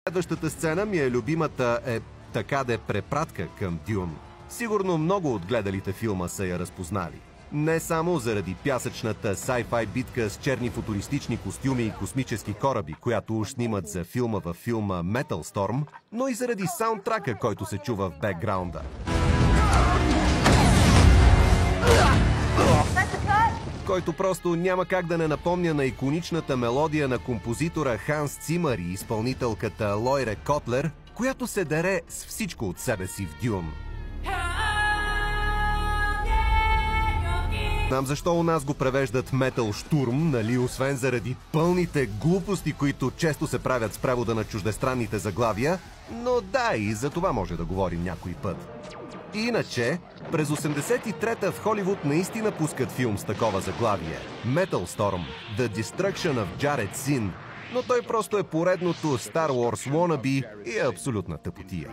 Следващата сцена ми е любимата така да е препратка към Дюн. Сигурно много от гледалите филма са я разпознали. Не само заради пясъчната sci-fi битка с черни футуристични костюми и космически кораби, която уж снимат за филма във филма Metal Storm, но и заради саундтрака, който се чува в бекграунда. Който просто няма как да не напомня на иконичната мелодия на композитора Ханс Цимър и изпълнителката Лойре Котлер, която се дере с всичко от себе си в Дюн. Знам защо у нас го превеждат Метал Штурм, нали, освен заради пълните глупости, които често се правят с превода на чуждестранните заглавия, но да, и за това може да говорим някой път. Иначе, през 83-та в Холивуд наистина пускат филм с такова заглавие – Metal Storm – The Destruction of Jared Zinn, но той просто е поредното Star Wars wannabe и е абсолютна тъпотия.